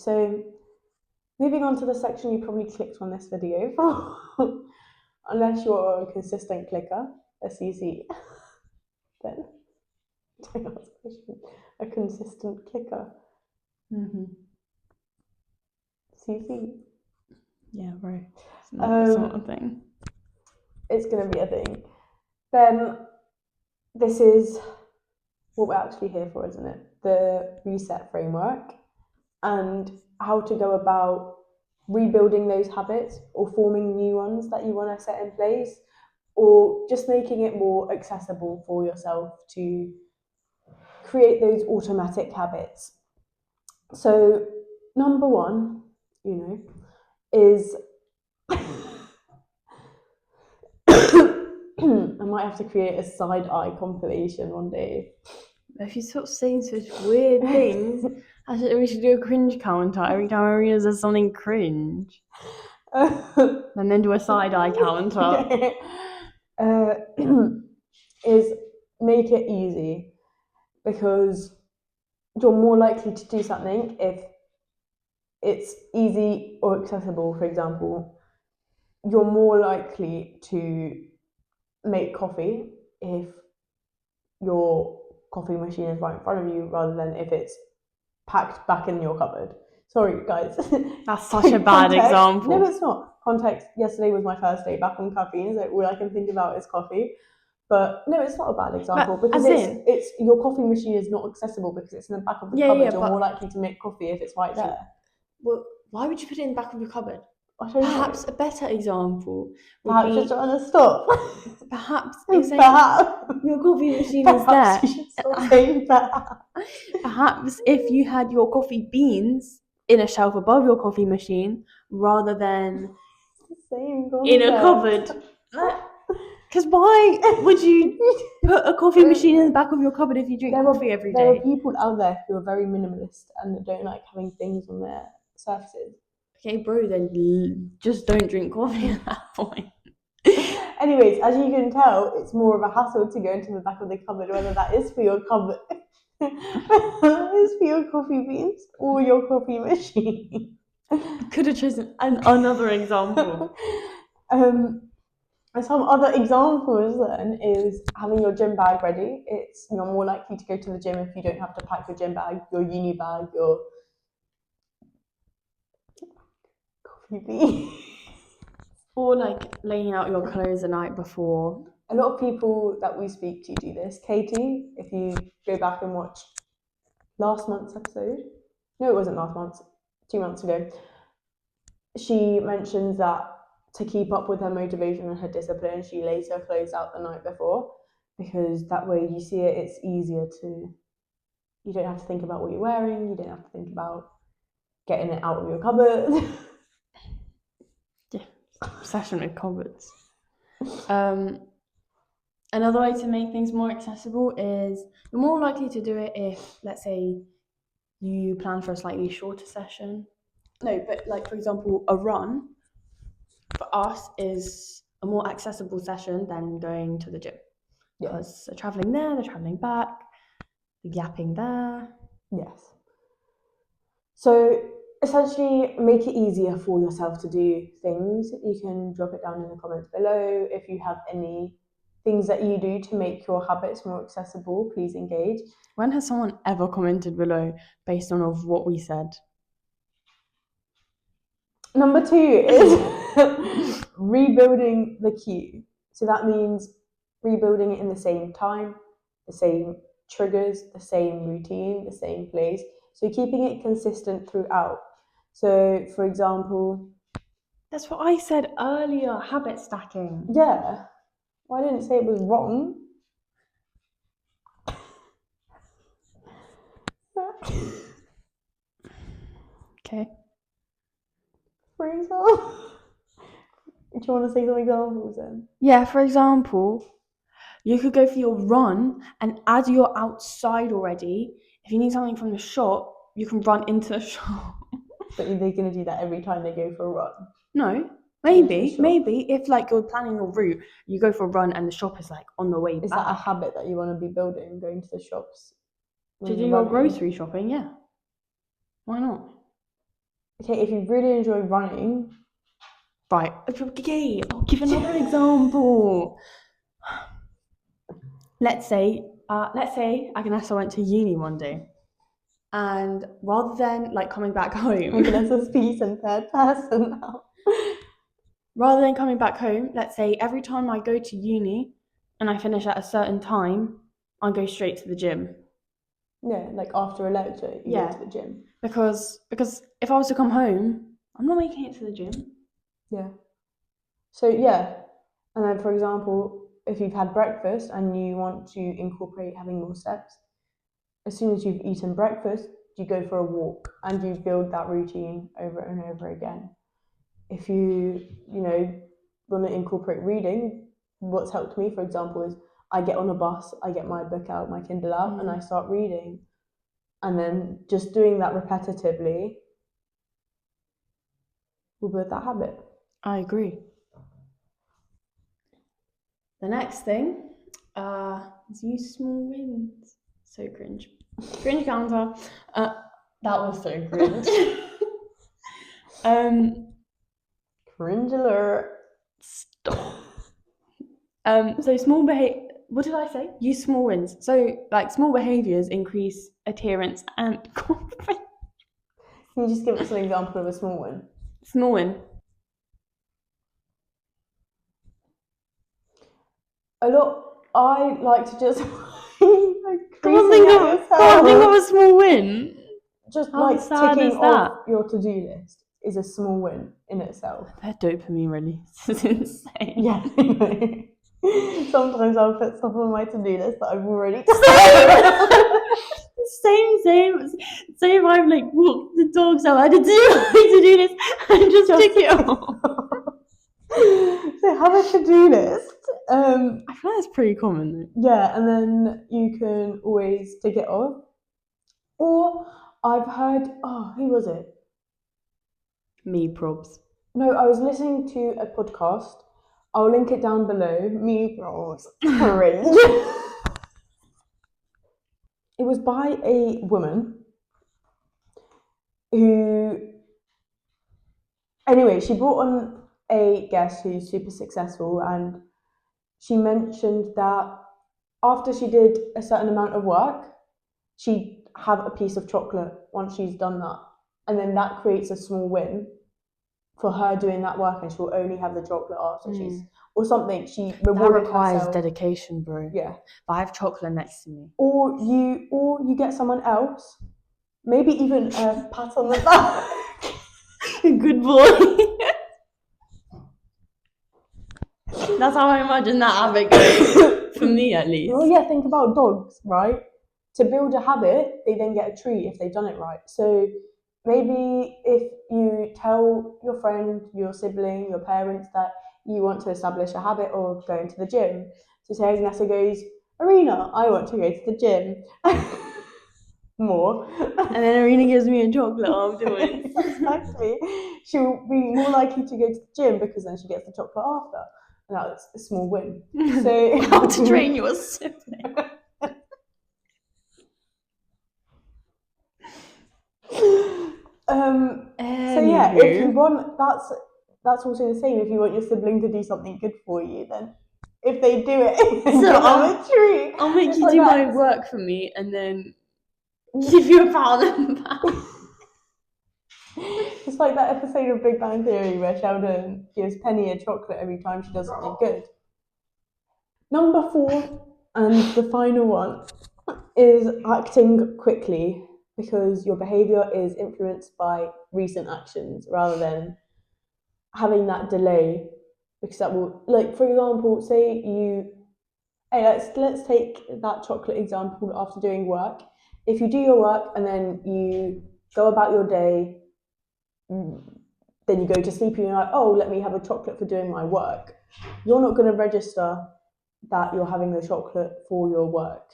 So moving on to the section you probably clicked on this video for, unless you're a consistent clicker, a CC, then don't ask a question. A consistent clicker, CC. Yeah, bro. It's not a thing. It's going to be a thing. Then this is what we're actually here for, isn't it? The reset framework and how to go about rebuilding those habits or forming new ones that you want to set in place, or just making it more accessible for yourself to create those automatic habits. So number one, is I might have to create a side eye compilation one day. If you stop saying such weird things, I think we should do a cringe counter every time Arena says something cringe. And then do a side eye counter. Is make it easy, because you're more likely to do something if it's easy or accessible. For example, you're more likely to make coffee if your coffee machine is right in front of you, rather than if it's packed back in your cupboard. Sorry, guys. That's such a bad example. No, it's not. Context, yesterday was my first day back on caffeine, so all I can think about is coffee. But no, it's not a bad example, because it's your coffee machine is not accessible because it's in the back of the cupboard. You're more likely to make coffee if it's right there. Well, why would you put it in the back of your cupboard? Perhaps a better example would perhaps be... you're trying to stop. Perhaps your coffee machine is there. You should stop saying that. Perhaps if you had your coffee beans in a shelf above your coffee machine rather than in a cupboard. Because why would you put a coffee machine in the back of your cupboard if you drink coffee every day? There are people out there who are very minimalist and don't like having things on their surfaces. Okay, bro, then just don't drink coffee at that point. Anyways, as you can tell, it's more of a hassle to go into the back of the cupboard, whether that is for your cupboard, whether that is for your coffee beans or your coffee machine. Could have chosen another example. Some other examples then is having your gym bag ready. You're more likely to go to the gym if you don't have to pack your gym bag, your uni bag, your coffee bean. Or like laying out your clothes the night before. A lot of people that we speak to do this. Katie, if you go back and watch last month's episode, no, it wasn't last month, 2 months ago, she mentions that to keep up with her motivation and her discipline, she lays her clothes out the night before, because that way you see it, it's easier to, you don't have to think about what you're wearing, you don't have to think about getting it out of your cupboard. Yeah, obsession with cupboards. Another way to make things more accessible is you're more likely to do it if, let's say, you plan for a slightly shorter session. No, but like, for example, a run for us is a more accessible session than going to the gym. Because they're traveling there, they're traveling back, they're yapping there. Yes. So essentially, make it easier for yourself to do things. You can drop it down in the comments below. If you have any things that you do to make your habits more accessible, please engage. When has someone ever commented below based on what we said? Number 2 is rebuilding the queue. So that means rebuilding it in the same time, the same triggers, the same routine, the same place. So keeping it consistent throughout. So, for example... That's what I said earlier, habit stacking. Yeah. Well, I didn't say it was wrong. Okay. For example... Do you want to say some examples then? Yeah, for example, you could go for your run, and as you're outside already, if you need something from the shop, you can run into the shop. But are they going to do that every time they go for a run? No. Maybe if like you're planning your route, you go for a run and the shop is like on the way back. Is that a habit that you want to be building, going to the shops? To do your grocery shopping, yeah. Why not? okay, if you really enjoy running, Right. Okay, I'll give another example. Let's say Agnesa went to uni one day, and rather than like coming back home, Vanessa speaks in third person now. rather than coming back home, let's say every time I go to uni and I finish at a certain time, I go straight to the gym. Yeah, like after a lecture, you Yeah. go to the gym. Because if I was to come home, I'm not making it to the gym. Yeah. So yeah, and then for example, if you've had breakfast and you want to incorporate having more steps, as soon as you've eaten breakfast, you go for a walk and you build that routine over and over again. If you want to incorporate reading, what's helped me, for example, is I get on a bus, I get my book out, my Kindle out, and I start reading. And then just doing that repetitively will build that habit. I agree. The next thing is use small wins. So cringe. Cringe counter. That was so cringe. Cringe alert. Stop. So what did I say? Use small wins. So like small behaviours increase adherence and confidence. Can you just give us an example of a small win? Small win. I like to just Can't think of a small win. Just How like sad ticking is off your to-do list is a small win in itself. Their dopamine release is insane. Yeah. Sometimes I'll put stuff on my to-do list that I've already done. Same. I've like walked the dogs out. I did my to-do list and just tick it off. So have a to-do list. I feel like that's pretty common though. Yeah, and then you can always tick it off. Or I've heard, who was it? Me probs. No, I was listening to a podcast. I'll link it down below. Me probs. Cringe. It was by a woman who, anyway, she brought on a guest who's super successful, and she mentioned that after she did a certain amount of work, she'd have a piece of chocolate once she's done that. And then that creates a small win for her doing that work, and she'll only have the chocolate after she's, or something. She rewarded That requires herself. dedication, bro. Yeah. But I have chocolate next to me. Or you get someone else, maybe even a pat on the back. Good boy. That's how I imagine that habit goes. For me, at least. Well, yeah, think about dogs, right? To build a habit, they then get a treat if they've done it right. So maybe if you tell your friend, your sibling, your parents that you want to establish a habit of going to the gym. So say Agnesa goes, Arena, I want to go to the gym. More. And then Arena gives me a chocolate afterwards. Exactly. She'll be more likely to go to the gym because then she gets the chocolate after. And that's a small win. So how to train your sibling. So yeah, if you want, that's also the same. If you want your sibling to do something good for you, then if they do it, so have a treat. I'll make you do my work for me, and then give you a pat on the back. It's like that episode of Big Bang Theory where Sheldon gives Penny a chocolate every time she does something good. Number 4, and the final one, is acting quickly, because your behaviour is influenced by recent actions rather than having that delay. Because that will, like, for example, say let's take that chocolate example after doing work. If you do your work and then you go about your day, then you go to sleep and you're like, oh, let me have a chocolate for doing my work. You're not going to register that you're having the chocolate for your work.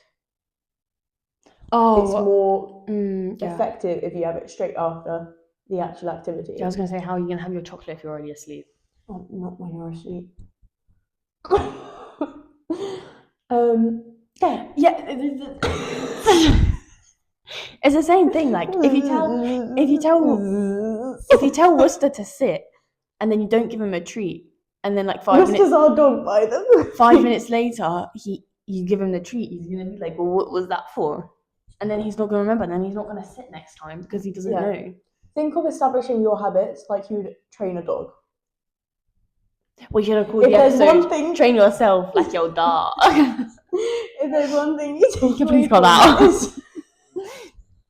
It's more effective if you have it straight after the actual activity. Yeah, I was going to say, how are you going to have your chocolate if you're already asleep? Oh, not when you're asleep. Yeah. It's the same thing. Like if you tell if you tell Worcester to sit and then you don't give him a treat, and then like 5 Worcester's minutes our dog, by the way. 5 minutes later you give him the treat, he's gonna be like, well, what was that for? And then he's not gonna remember, and then he's not gonna sit next time because he doesn't know. Think of establishing your habits like you'd train a dog. We should have called If the there's episode one thing- "Train Yourself Like Your Dog." If there's one thing you take Can away please cut from that out? this-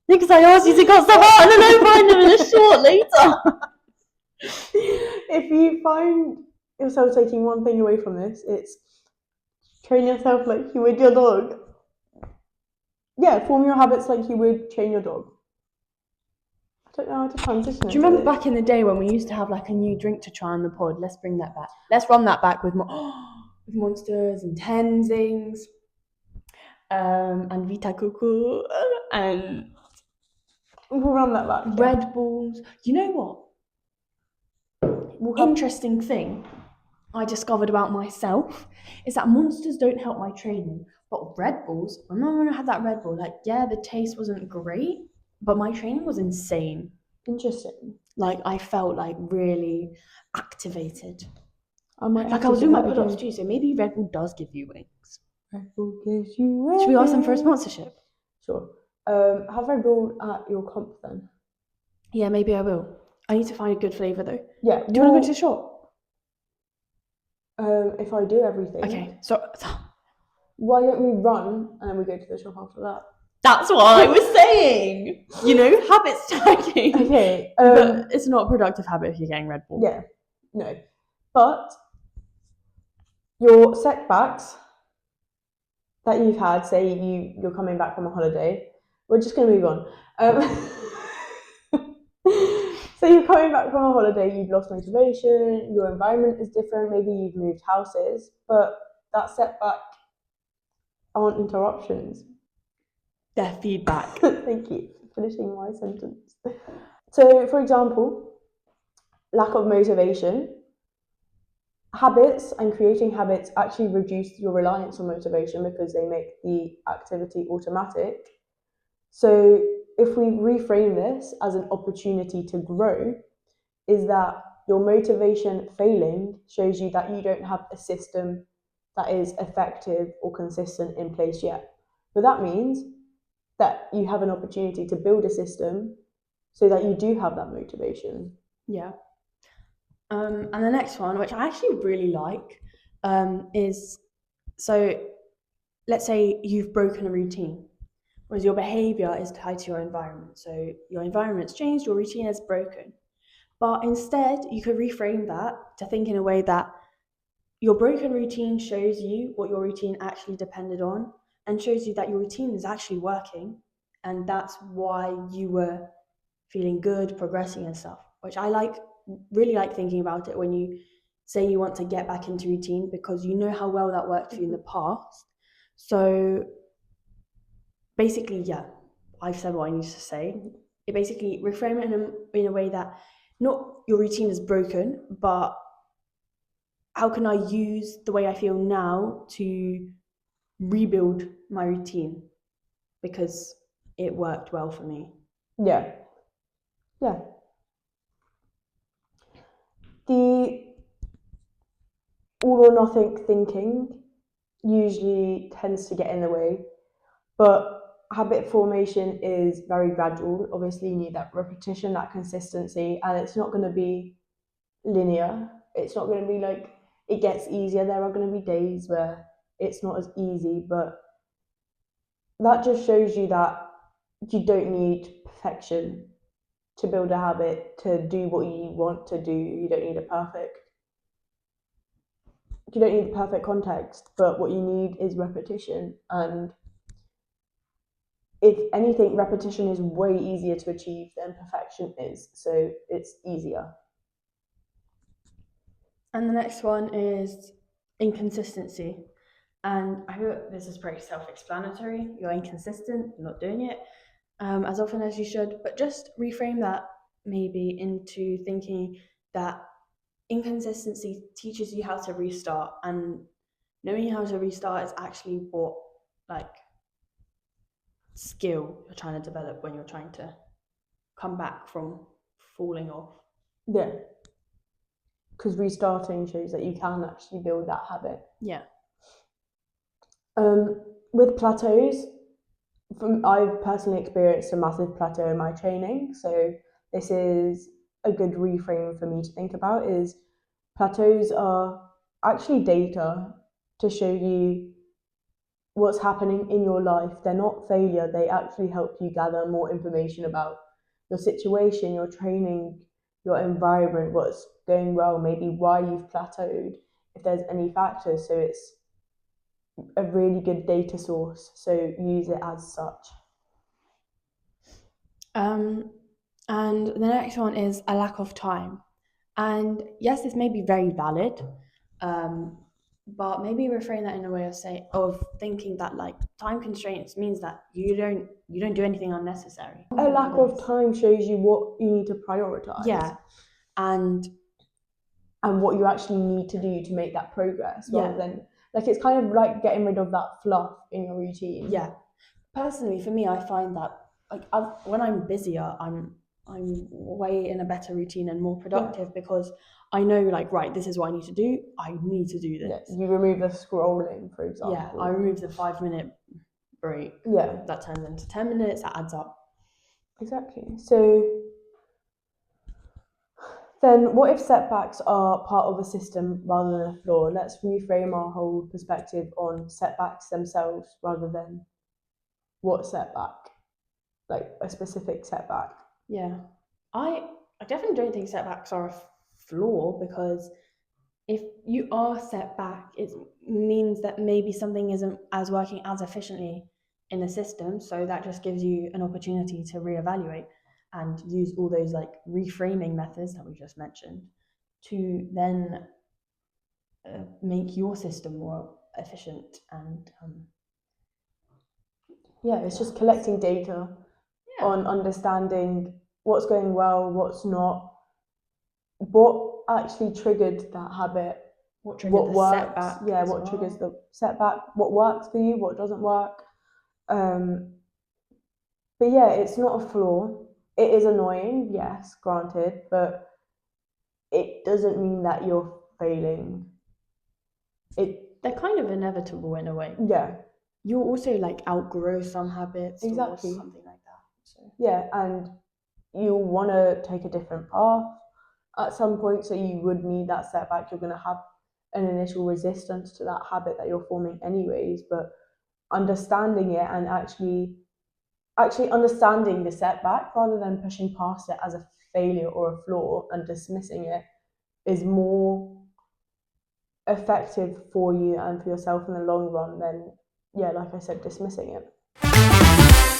Because I asked you to cut stuff out, and then I find them in a short later. if you find yourself taking one thing away from this, it's train yourself like you would your dog. Yeah, form your habits like you would train your dog. I don't know how to transition. Do you remember back in the day when we used to have like a new drink to try on the pod? Let's bring that back. Let's run that back with with Monsters and Tenzings, and Vita Coco, and We'll run that back. Yeah. Red Bulls. You know what? We'll have- Interesting thing I discovered about myself is that Monsters don't help my training, but Red Bulls, I remember when I had that Red Bull, like, yeah, the taste wasn't great, but my training was insane. Interesting. Like, I felt like really activated. I might have Like, to I was do doing my that pull-ups again. too, so maybe Red Bull does give you wings. Red Bull gives you Should we ask them for a wings. sponsorship? Sure. Have Red Bull at your comp then. Yeah, maybe I will. I need to find a good flavour though. Yeah. Do you want to go to the shop? If I do everything. Okay, so Why don't we run and then we go to the shop after that? that's what I was saying. You know, habit stacking. Okay. But it's not a productive habit if you're getting Red Bull. Yeah. No. But your setbacks that you've had, say you're coming back from a holiday, we're just going to move on. So you're coming back from a holiday, you've lost motivation, your environment is different, maybe you've moved houses, but that setback aren't interruptions. Their feedback. Thank you for finishing my sentence. So, for example, lack of motivation. Habits and creating habits actually reduce your reliance on motivation because they make the activity automatic. So if we reframe this as an opportunity to grow, is that your motivation failing shows you that you don't have a system that is effective or consistent in place yet. But that means that you have an opportunity to build a system so that you do have that motivation. Yeah. And the next one, which I actually really like, is, so let's say you've broken a routine, whereas your behavior is tied to your environment. So your environment's changed, your routine is broken. But instead, you could reframe that to think in a way that your broken routine shows you what your routine actually depended on and shows you that your routine is actually working. And that's why you were feeling good, progressing and stuff, which I really like thinking about it when you say you want to get back into routine because you know how well that worked for you in the past. So basically, yeah, I've said what I need to say. It basically reframe it in a way that not your routine is broken, but how can I use the way I feel now to rebuild my routine because it worked well for me. Yeah. The all or nothing thinking usually tends to get in the way, but habit formation is very gradual. Obviously, you need that repetition, that consistency, and it's not going to be linear. It's not going to be like it gets easier. There are going to be days where it's not as easy, but that just shows you that you don't need perfection to build a habit, to do what you want to do. You don't need the perfect context, but what you need is repetition. And if anything, repetition is way easier to achieve than perfection is, so it's easier. And the next one is inconsistency. And I hope this is pretty self-explanatory. You're inconsistent, you're not doing it as often as you should, but just reframe that maybe into thinking that inconsistency teaches you how to restart, and knowing how to restart is actually what skill you're trying to develop when you're trying to come back from falling off. Yeah. Because restarting shows that you can actually build that habit. Yeah. With plateaus, I've personally experienced a massive plateau in my training, so this is a good reframe for me to think about. Is plateaus are actually data to show you what's happening in your life. They're not failure, they actually help you gather more information about your situation, your training, your environment, what's going well, maybe why you've plateaued, if there's any factors. So it's a really good data source, so use it as such. And the next one is a lack of time. And yes, this may be very valid, but maybe reframe that in a way of thinking that like time constraints means that you don't do anything unnecessary. A lack of time shows you what you need to prioritize. Yeah, and what you actually need to do to make that progress, rather Yeah. than like it's kind of like getting rid of that fluff in your routine. yeah. Personally, for me, I find that like when I'm busier, I'm way in a better routine and more productive because I know like right, this is what I need to do. I need to do Yeah, this. you remove the scrolling, for example. Yeah, I remove the 5-minute break. Yeah, That turns into 10 minutes. That adds up. exactly. So then what if setbacks are part of a system rather than a flaw? Let's reframe our whole perspective on setbacks themselves rather than what setback, like a specific setback. Yeah, I definitely don't think setbacks are a flaw because if you are set back, it means that maybe something isn't as working as efficiently in the system. So that just gives you an opportunity to reevaluate and use all those like reframing methods that we just mentioned to then make your system more efficient and Yeah, it's just collecting data on understanding what's going well, what's not, what actually triggered that habit, what triggered the works, setback. yeah, as what well. triggers the setback, what works for you, what doesn't work. But yeah, it's not a flaw. It is annoying, yes, granted, but it doesn't mean that you're failing. They're kind of inevitable in a way. Yeah, You'll also like outgrow some habits exactly. or something like that. So Yeah, and you want to take a different path at some point, so you would need that setback. You're going to have an initial resistance to that habit that you're forming anyways, but understanding it and actually understanding the setback rather than pushing past it as a failure or a flaw and dismissing it is more effective for you and for yourself in the long run than, yeah, like I said, dismissing it.